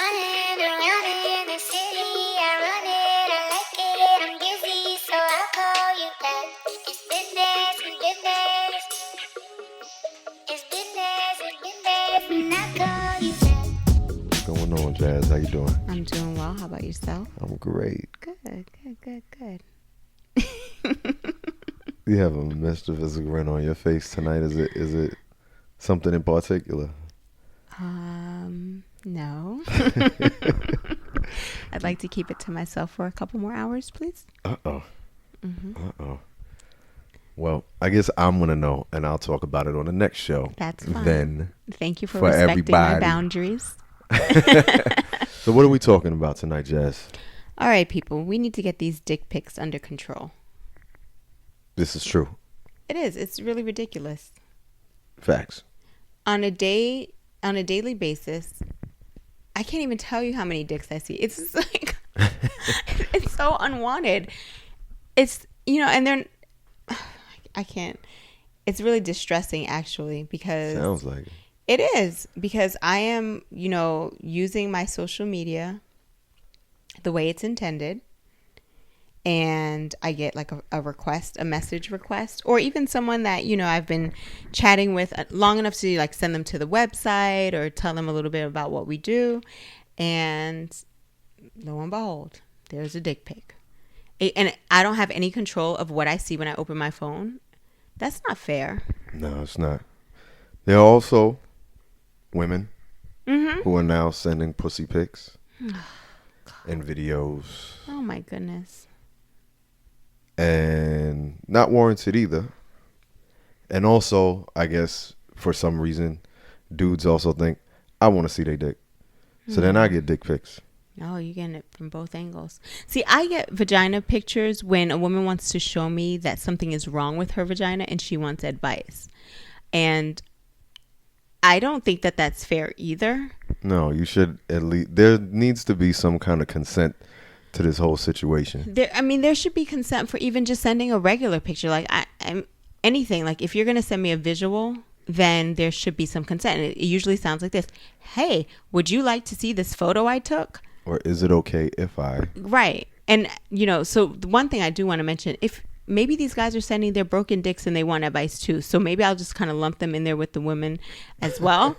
running around in the city. I run it, I like it, I'm busy, so I'll call you back. It's business, it's business, and I call you back. What's going on, Jazz? How you doing? I'm doing well. How about yourself? I'm great. Good. You have a mischievous grin on your face tonight. Is it something in particular? No. I'd like to keep it to myself for a couple more hours, please. Uh-oh. Well, I guess I'm going to know, and I'll talk about it on the next show. That's fine. Then, thank you for respecting respecting my boundaries. So what are we talking about tonight, Jazz? All right, people. We need to get these dick pics under control. This is true. It is. It's really ridiculous. Facts. On a daily basis, I can't even tell you how many dicks I see. It's just like, it's so unwanted. It's, and they're, I can't, it's really distressing actually, because Sounds like it. It is, because I am, using my social media the way it's intended. And I get like a message request, or even someone that, I've been chatting with long enough to like send them to the website or tell them a little bit about what we do. And lo and behold, there's a dick pic. And I don't have any control of what I see when I open my phone. That's not fair. No, it's not. There are also women who are now sending pussy pics and videos. Oh my goodness. And not warranted either. And also, I guess, for some reason, dudes also think, I want to see their dick. So then I get dick pics. Oh, you're getting it from both angles. See, I get vagina pictures when a woman wants to show me that something is wrong with her vagina and she wants advice. And I don't think that that's fair either. No, you should at least, there needs to be some kind of consent to this whole situation. There should be consent for even just sending a regular picture. Like I'm anything. Like if you're going to send me a visual, then there should be some consent. And it usually sounds like this. Hey, would you like to see this photo I took? Or is it okay if I? Right. And, so the one thing I do want to mention, if maybe these guys are sending their broken dicks and they want advice too. So maybe I'll just kind of lump them in there with the women as well.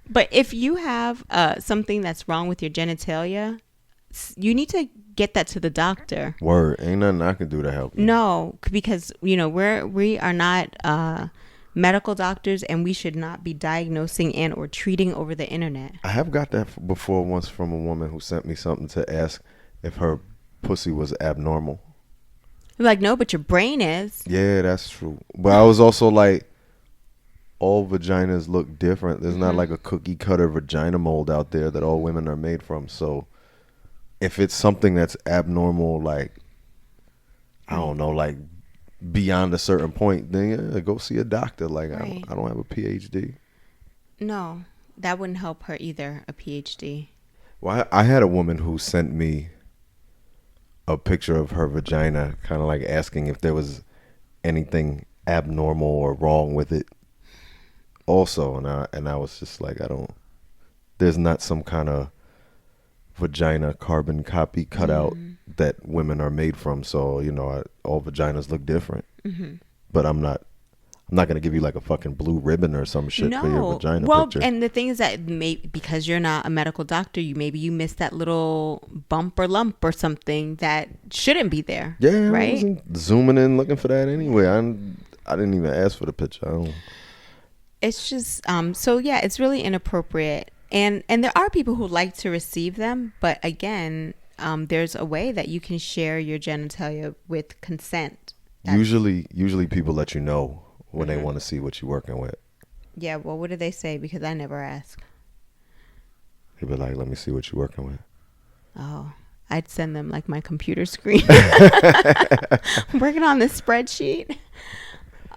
But if you have something that's wrong with your genitalia, you need to get that to the doctor. Word. Ain't nothing I can do to help you. No, because, we are not medical doctors, and we should not be diagnosing and or treating over the internet. I have got that before once from a woman who sent me something to ask if her pussy was abnormal. You're like, no, but your brain is. Yeah, that's true. But I was also like, all vaginas look different. There's not like a cookie cutter vagina mold out there that all women are made from. So if it's something that's abnormal, like, I don't know, like beyond a certain point, then yeah, go see a doctor. Like, right. I don't have a PhD. No, that wouldn't help her either, a PhD. Well, I had a woman who sent me a picture of her vagina, kind of like asking if there was anything abnormal or wrong with it also. And I was just like, there's not some kind of vagina carbon copy cut out that women are made from. So, all vaginas look different. But I'm not going to give you like a fucking blue ribbon or some shit for your vagina picture. And the thing is that because you're not a medical doctor, you missed that little bump or lump or something that shouldn't be there. Yeah, right? I wasn't zooming in looking for that anyway. I didn't even ask for the picture. It's just so yeah, it's really inappropriate. And there are people who like to receive them, but again, there's a way that you can share your genitalia with consent. Usually people let you know when they want to see what you're working with. Yeah, well, what do they say? Because I never ask. They be like, let me see what you're working with. Oh, I'd send them like my computer screen. I'm working on this spreadsheet.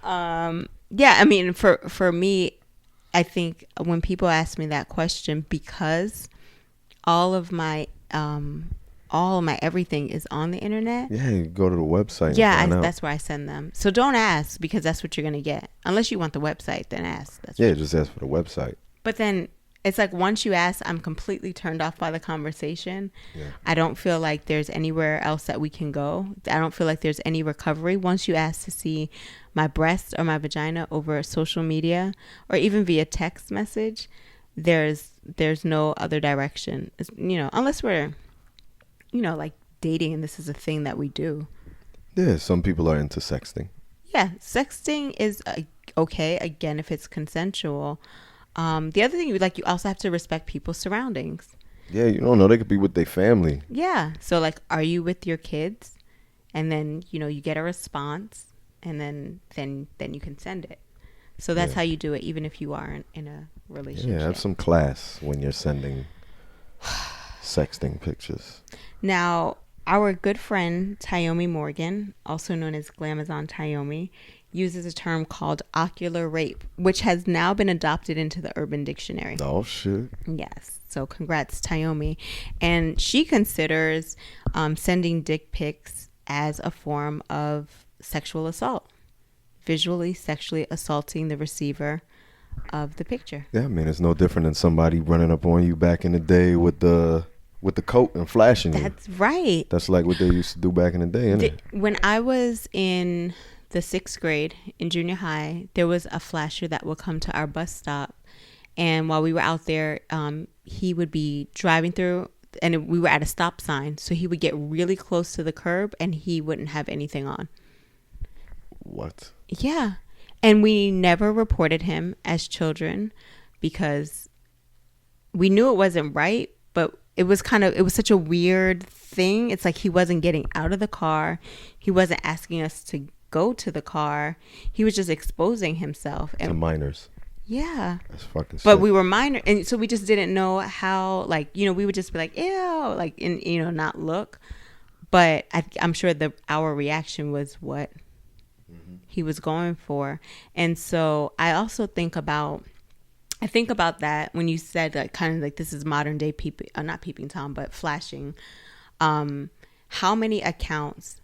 Yeah, for me, I think when people ask me that question, because all of my everything is on the internet. Yeah, you go to the website. Yeah, that's where I send them. So don't ask, because that's what you're going to get. Unless you want the website, then ask. Just ask for the website. But then It's like once you ask, I'm completely turned off by the conversation. Yeah. I don't feel like there's anywhere else that we can go. I don't feel like there's any recovery. Once you ask to see my breast or my vagina over social media or even via text message, there's no other direction. It's, unless we're, like dating and this is a thing that we do. Yeah, some people are into sexting. Yeah, sexting is okay, again, if it's consensual. The other thing, you also have to respect people's surroundings. Yeah, you don't know. They could be with their family. Yeah. So, like, are you with your kids? And then, you get a response, and then you can send it. So that's how you do it, even if you aren't in a relationship. Yeah, have some class when you're sending sexting pictures. Now, our good friend, Tayomi Morgan, also known as Glamazon Tayomi, uses a term called ocular rape, which has now been adopted into the Urban Dictionary. Oh, shit. Yes. So congrats, Tayomi. And she considers sending dick pics as a form of sexual assault, visually sexually assaulting the receiver of the picture. Yeah, I mean, it's no different than somebody running up on you back in the day with the coat and flashing you. That's right. That's like what they used to do back in the day, isn't it? When I was in the 6th grade in junior high, there was a flasher that would come to our bus stop, and while we were out there, he would be driving through, and we were at a stop sign, so he would get really close to the curb and he wouldn't have anything on. What? Yeah. And we never reported him as children because we knew it wasn't right, but it was such a weird thing. It's like he wasn't getting out of the car. He wasn't asking us to go to the car. He was just exposing himself. To minors. Yeah. That's fucking sick. But we were minor, and so we just didn't know how, we would just be like, ew, and not look. But I'm sure our reaction was what he was going for. And so I also think about that when you said this is modern day not peeping Tom, but flashing. How many accounts,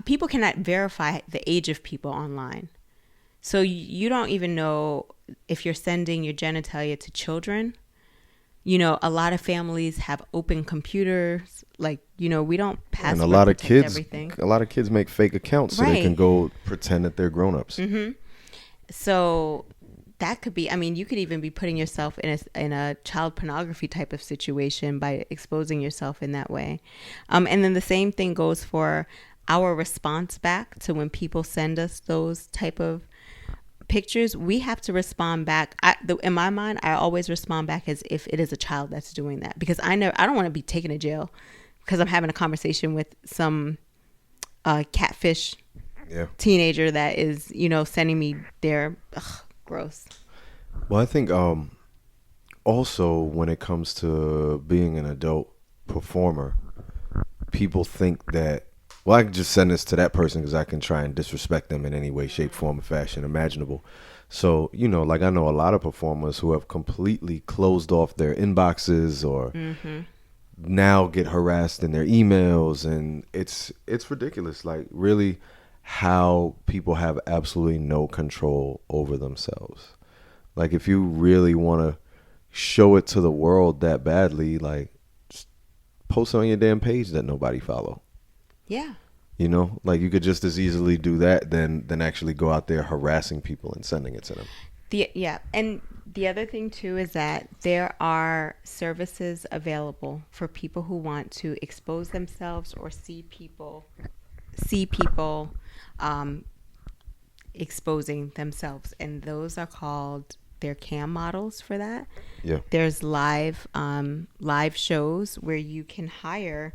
people cannot verify the age of people online. So you don't even know if you're sending your genitalia to children. A lot of families have open computers. We don't password and a lot of kids, everything. A lot of kids make fake accounts so they can go pretend that they're grown-ups. Mm-hmm. So that could be, you could even be putting yourself in a child pornography type of situation by exposing yourself in that way. And then the same thing goes for our response back to when people send us those type of pictures. We have to respond back. In my mind, I always respond back as if it is a child that's doing that, because I don't want to be taken to jail because I'm having a conversation with some catfish teenager that is, sending me their gross. Well, I think also when it comes to being an adult performer, people think that, well, I can just send this to that person because I can try and disrespect them in any way, shape, form, or fashion imaginable. So, I know a lot of performers who have completely closed off their inboxes or now get harassed in their emails, and it's ridiculous. Like, really, how people have absolutely no control over themselves. Like, if you really want to show it to the world that badly, just post it on your damn page that nobody follow. Yeah. You could just as easily do that than actually go out there harassing people and sending it to them. And the other thing too is that there are services available for people who want to expose themselves or see people exposing themselves, and those are called, they're CAM models for that. Yeah. There's live shows where you can hire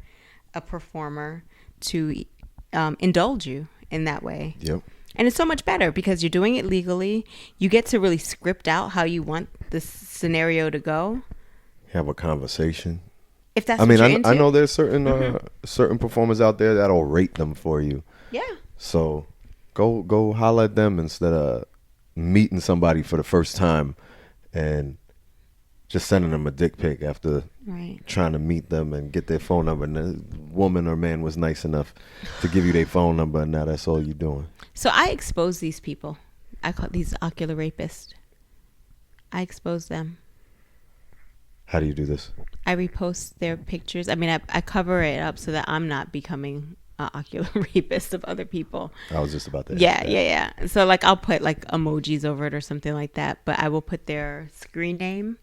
a performer to indulge you in that way. Yep. And it's so much better because you're doing it legally. You get to really script out how you want the scenario to go. Have a conversation. If that's what you're into. I know there's certain performers out there that'll rate them for you. Yeah. So go holler at them instead of meeting somebody for the first time and just sending them a dick pic after trying to meet them and get their phone number. And the woman or man was nice enough to give you their phone number, and now that's all you're doing. So I expose these people. I call these ocular rapists. I expose them. How do you do this? I repost their pictures. I mean, I cover it up so that I'm not becoming an ocular rapist of other people. I was just about to Yeah, ask that. yeah. So like I'll put like emojis over it or something like that, but I will put their screen name,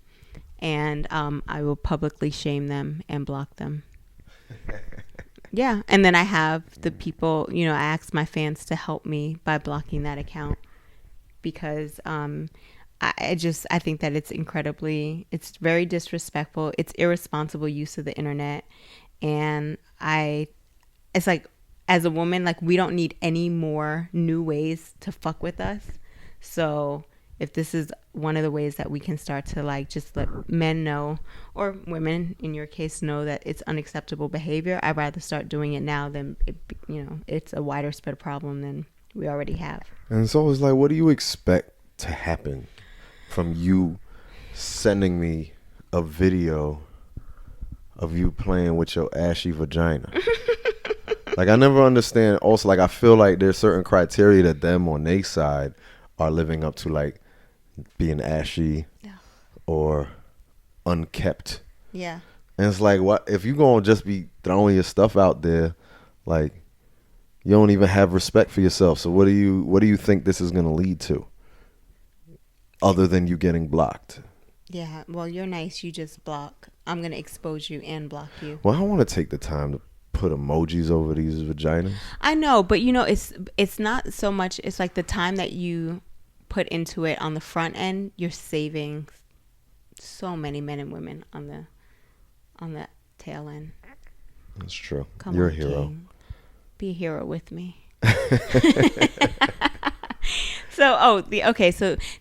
and I will publicly shame them and block them. Yeah, and then I have the people, I ask my fans to help me by blocking that account, because I think that it's very disrespectful. It's irresponsible use of the internet. And it's like, as a woman, like, we don't need any more new ways to fuck with us. So if this is one of the ways that we can start to like just let men know, or women in your case know, that it's unacceptable behavior, I'd rather start doing it now than it's a wider spread problem than we already have. And so it's like, what do you expect to happen from you sending me a video of you playing with your ashy vagina? Like, I never understand. Also, like, I feel like there's certain criteria that them on their side are living up to, like being ashy or unkept. Yeah. And it's like, what if you gonna just be throwing your stuff out there, like, you don't even have respect for yourself? So what do you think this is gonna lead to, other than you getting blocked? Yeah, well, you're nice. You just block. I'm going to expose you and block you. Well, I don't want to take the time to put emojis over these vaginas. I know, but it's not so much. It's like the time that you put into it on the front end, you're saving so many men and women on the tail end. That's true. Come You're on, a hero. King. Be a hero with me. So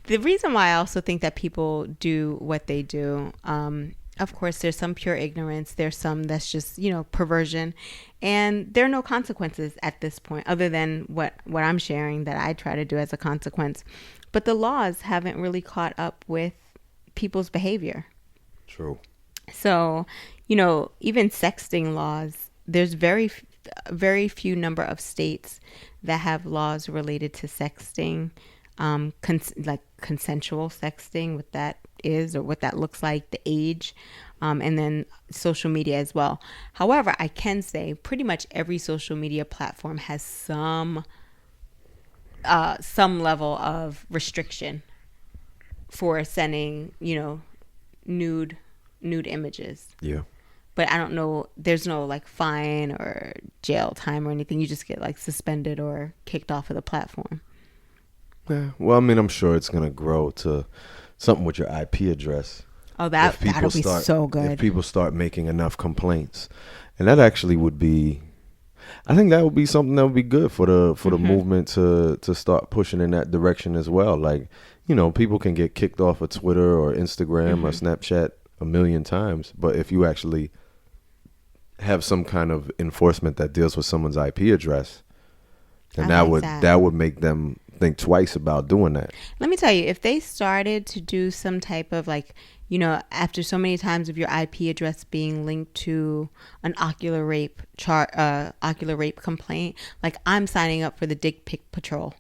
the reason why I also think that people do what they do, of course, there's some pure ignorance. There's some that's just, perversion, and there are no consequences at this point, other than what I'm sharing that I try to do as a consequence. But the laws haven't really caught up with people's behavior. True. So, even sexting laws, there's very few number of states that have laws related to sexting, like consensual sexting, what that is or what that looks like, the age, and then social media as well. However, I can say pretty much every social media platform has some level of restriction for sending, nude images. Yeah. But I don't know, there's no like fine or jail time or anything. You just get like suspended or kicked off of the platform. Yeah. Well, I mean, I'm sure it's going to grow to something with your IP address. Oh, that'll be so good. If people start making enough complaints. And that actually would be, I think that would be something that would be good for the movement to start pushing in that direction as well. Like, people can get kicked off of Twitter or Instagram or Snapchat a million times. But if you actually have some kind of enforcement that deals with someone's IP address, then that would make them think twice about doing that. Let me tell you, if they started to do some type of like, after so many times of your IP address being linked to an ocular rape complaint, like, I'm signing up for the dick pic patrol.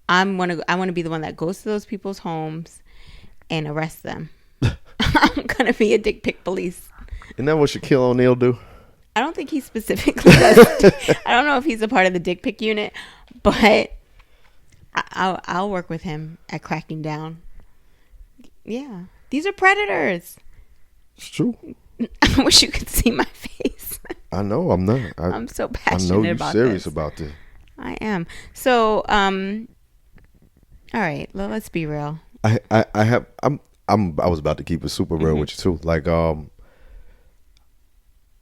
I want to be the one that goes to those people's homes and arrest them. I'm gonna be a dick pic police. Isn't that what Shaquille O'Neal do? I don't think he specifically does. I don't know if he's a part of the dick pic unit, but I'll work with him at cracking down. Yeah, these are predators. It's true. I wish you could see my face. I know I'm not. I'm so passionate about this. I know you're serious about this. I am. So, all right, let's be real. I was about to keep it super real with you too. Like, I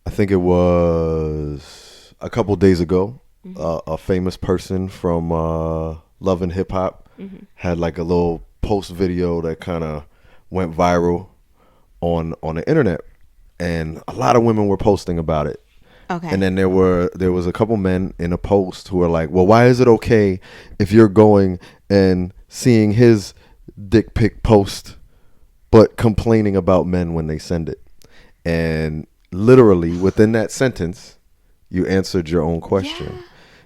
think it was a couple days ago, a famous person from Love and Hip Hop had like a little post video that kind of went viral on the internet, and a lot of women were posting about it. Okay. And then there was a couple men in a post who were like, well, why is it okay if you're going and seeing his dick pic post but complaining about men when they send it? And literally within that sentence, you answered your own question.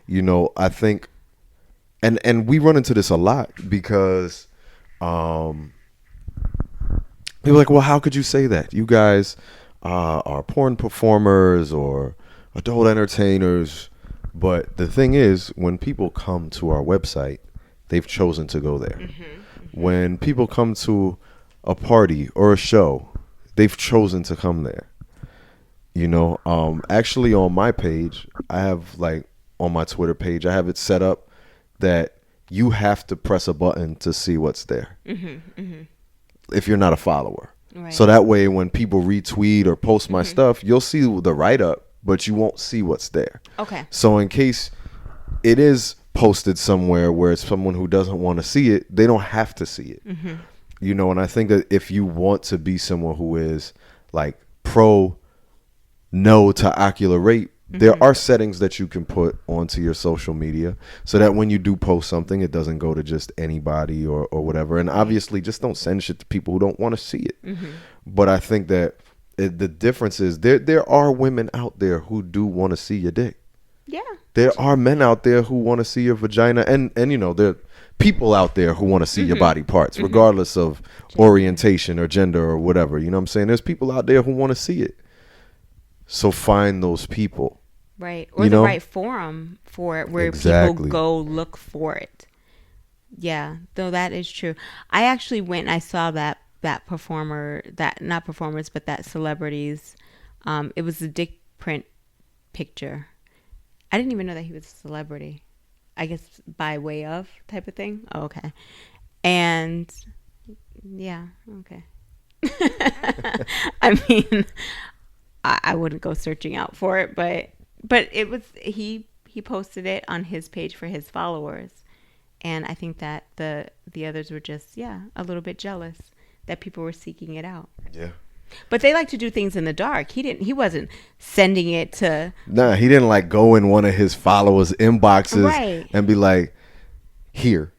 Yeah. I think, and we run into this a lot because People are like, well, how could you say that? You guys are porn performers or adult entertainers. But the thing is, when people come to our website, they've chosen to go there. When people come to a party or a show, they've chosen to come there. You know, actually on my page, I have like on my Twitter page, I have it set up that you have to press a button to see what's there. If you're not a follower. Right. So that way when people retweet or post my stuff, you'll see the write-up, but you won't see what's there. Okay. So in case it is posted somewhere where it's someone who doesn't want to see it, they don't have to see it. You know, and I think that if you want to be someone who is like pro no to ocular rape, there are settings that you can put onto your social media so that when you do post something, it doesn't go to just anybody or whatever. And obviously, just don't send shit to people who don't want to see it. But I think that the difference is there are women out there who do want to see your dick. Yeah. There are men out there who want to see your vagina. And you know, there are people out there who want to see your body parts, regardless of orientation or gender or whatever. You know what I'm saying? There's people out there who want to see it. So find those people. Right. Or the right forum for it where people go look for it. Yeah. Though that is true. I actually went and I saw that performer, that not performers, but that celebrities. It was a dick print picture. I didn't even know that he was a celebrity. I guess by way of type of thing. Oh, okay. And yeah. Okay. I mean, I wouldn't go searching out for it, but it was he posted it on his page for his followers, and I think that the others were just a little bit jealous that people were seeking it out. Yeah. But they like to do things in the dark. He wasn't sending it to. Nah, he didn't like go in one of his followers' inboxes and be like, here,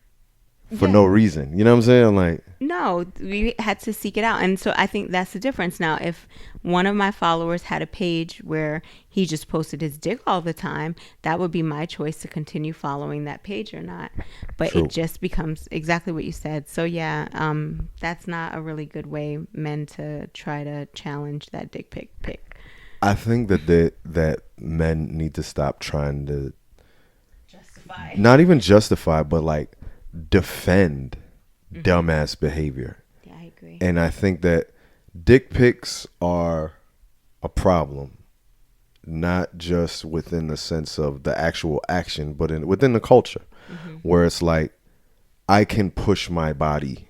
for no reason. You know what I'm saying? Like, no, we had to seek it out. And so I think that's the difference. Now, if one of my followers had a page where he just posted his dick all the time, that would be my choice to continue following that page or not. But True. It just becomes exactly what you said. So yeah, that's not a really good way men to try to challenge that dick pic. I think that that men need to stop trying to justify, not even justify, but like defend dumbass behavior. Yeah, I agree. And I think that dick pics are a problem, not just within the sense of the actual action, but within the culture, where it's like, I can push my body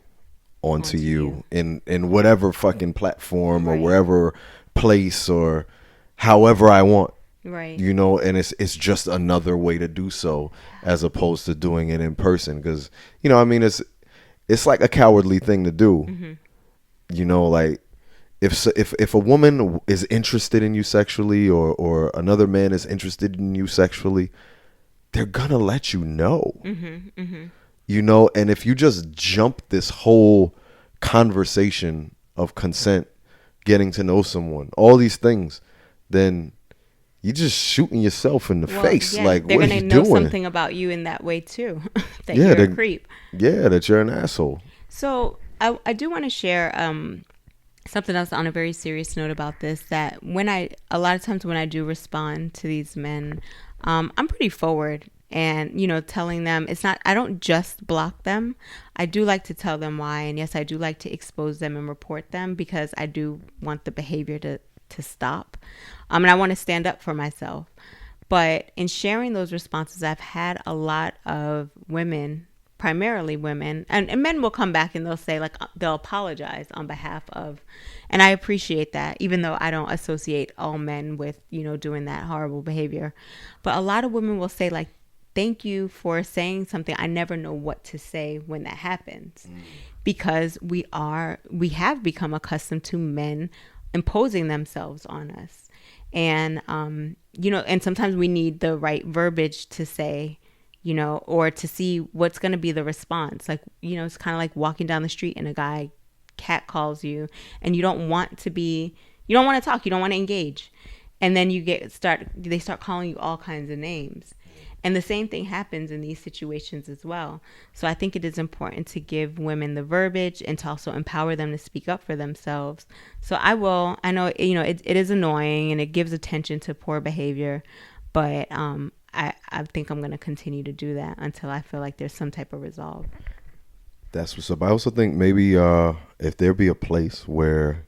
onto you in whatever fucking platform or wherever place or however I want. Right. You know, and it's just another way to do so as opposed to doing it in person. Because, you know, I mean, it's like a cowardly thing to do. You know, like if a woman is interested in you sexually or another man is interested in you sexually, they're gonna let you know. You know, and if you just jump this whole conversation of consent, getting to know someone, all these things, then you're just shooting yourself in the face. Yeah, like, they're what gonna are you know doing? something about you in that way too. That you're a creep. Yeah, that you're an asshole. So I do want to share something else on a very serious note about this. That a lot of times when I do respond to these men, I'm pretty forward. And, you know, telling them I don't just block them. I do like to tell them why. And yes, I do like to expose them and report them because I do want the behavior to stop. And I want to stand up for myself. But in sharing those responses, I've had a lot of women, primarily women, and men will come back and they'll say, like, they'll apologize on behalf of, and I appreciate that, even though I don't associate all men with, you know, doing that horrible behavior. But a lot of women will say, like, thank you for saying something. I never know what to say when that happens because we have become accustomed to men imposing themselves on us. And, you know, and sometimes we need the right verbiage to say, you know, or to see what's going to be the response. Like, you know, it's kind of like walking down the street and a guy cat calls you and you don't want to talk. You don't want to engage. And then they start calling you all kinds of names. And the same thing happens in these situations as well. So I think it is important to give women the verbiage and to also empower them to speak up for themselves. So I know, it is annoying and it gives attention to poor behavior, but I think I'm going to continue to do that until I feel like there's some type of resolve. That's what's up. I also think maybe if there be a place where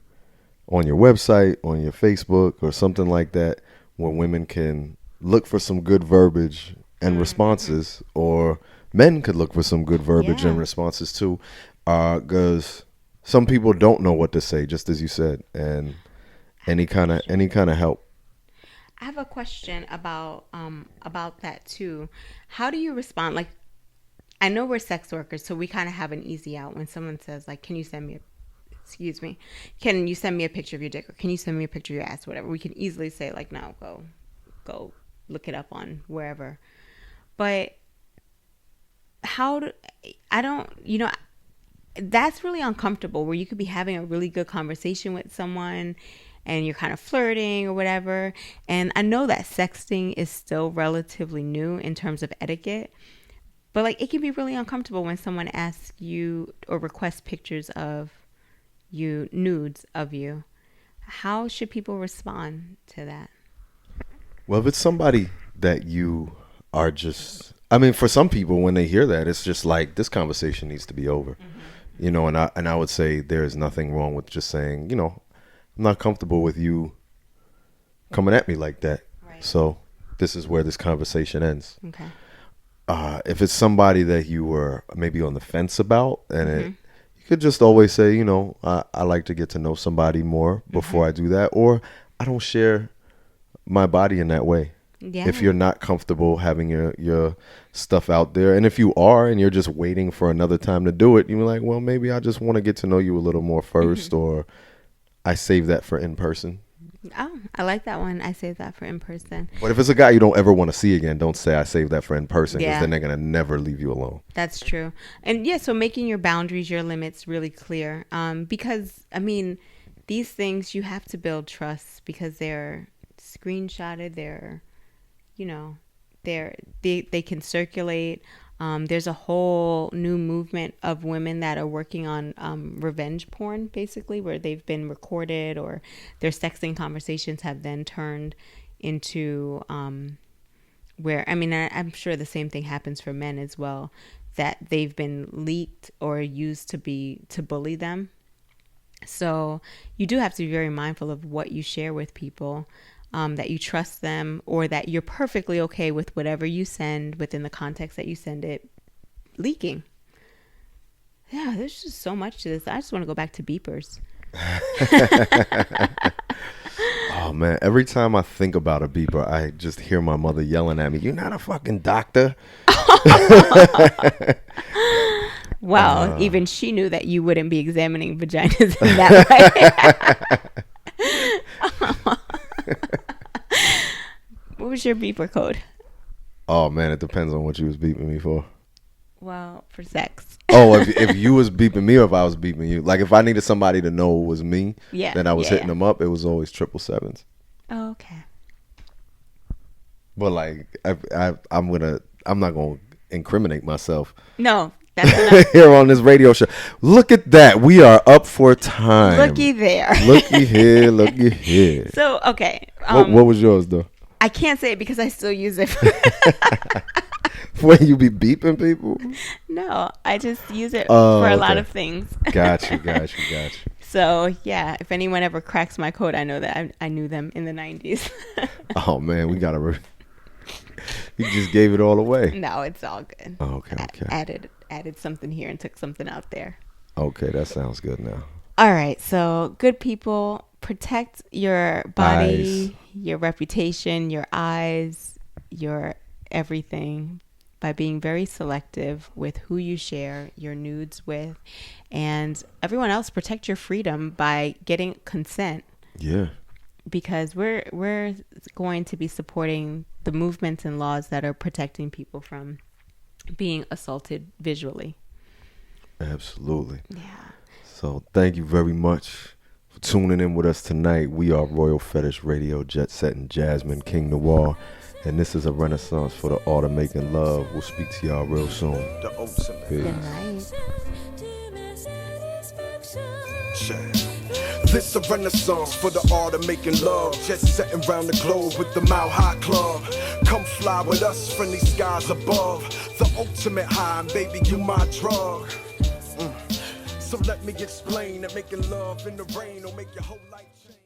on your website, on your Facebook or something like that, where women can look for some good verbiage and responses, or men could look for some good verbiage and responses too, because some people don't know what to say, just as you said, and any kind of help. I have a question about that too. How do you respond? Like, I know we're sex workers, so we kind of have an easy out when someone says, like, can you send me a picture of your dick, or can you send me a picture of your ass, whatever. We can easily say, like, no, go look it up on wherever. But that's really uncomfortable, where you could be having a really good conversation with someone and you're kind of flirting or whatever. And I know that sexting is still relatively new in terms of etiquette, but like, it can be really uncomfortable when someone asks you or requests pictures of you, nudes of you. How should people respond to that? Well, if it's somebody that you are just, I mean, for some people, when they hear that, it's just like, this conversation needs to be over. And I would say there's nothing wrong with just saying, I'm not comfortable with you coming at me like that. Right. So this is where this conversation ends. Okay. If it's somebody that you were maybe on the fence about, and you could just always say, I like to get to know somebody more before I do that, or I don't share my body in that way. Yeah. If you're not comfortable having your stuff out there, and if you are and you're just waiting for another time to do it, you're like, well, maybe I just want to get to know you a little more first, or I save that for in person. Oh, I like that one. I save that for in person. But if it's a guy you don't ever want to see again, don't say I save that for in person, because then they're going to never leave you alone. That's true. And so making your boundaries, your limits really clear. Because, I mean, these things, you have to build trust, because they're screenshotted, they can circulate. There's a whole new movement of women that are working on revenge porn, basically, where they've been recorded, or their sexting conversations have then turned into where, I mean, I'm sure the same thing happens for men as well, that they've been leaked or used to bully them. So you do have to be very mindful of what you share with people. That you trust them, or that you're perfectly okay with whatever you send within the context that you send it leaking. Yeah, there's just so much to this. I just want to go back to beepers. Oh, man. Every time I think about a beeper, I just hear my mother yelling at me, "You're not a fucking doctor." Well, even she knew that you wouldn't be examining vaginas in that way. What was your beeper code? Oh, man, it depends on what you was beeping me for. Well, for sex. Oh, if you was beeping me, or if I was beeping you. Like, if I needed somebody to know it was me, then I was hitting them up. It was always 777s. Oh, okay. But like, I'm not gonna incriminate myself. No, that's enough. Here on this radio show. Look at that. We are up for time. Looky there. Looky here. Looky here. So, okay. What was yours, though? I can't say it because I still use it. When you be beeping people? No, I just use it for a lot of things. Got you. So, yeah, if anyone ever cracks my code, I know that I knew them in the 90s. Oh, man, we got to... You just gave it all away. No, it's all good. Oh, okay. Added something here and took something out there. Okay, that sounds good now. All right, so good people, protect your body, your reputation, your eyes, your everything by being very selective with who you share your nudes with, and everyone else, protect your freedom by getting consent. Yeah. Because we're going to be supporting the movements and laws that are protecting people from being assaulted visually. Absolutely. Yeah. So thank you very much for tuning in with us tonight. We are Royal Fetish Radio, Jet Setting Jasmine, King Noire, And this is a renaissance for the art of making love. We'll speak to y'all real soon. The ultimate. Peace. Good night. This a renaissance for the art of making love. Just setting round the globe with the Mile High Club. Come fly with us from these skies above. The ultimate high, and baby, you my drug. So let me explain that making love in the rain will make your whole life change.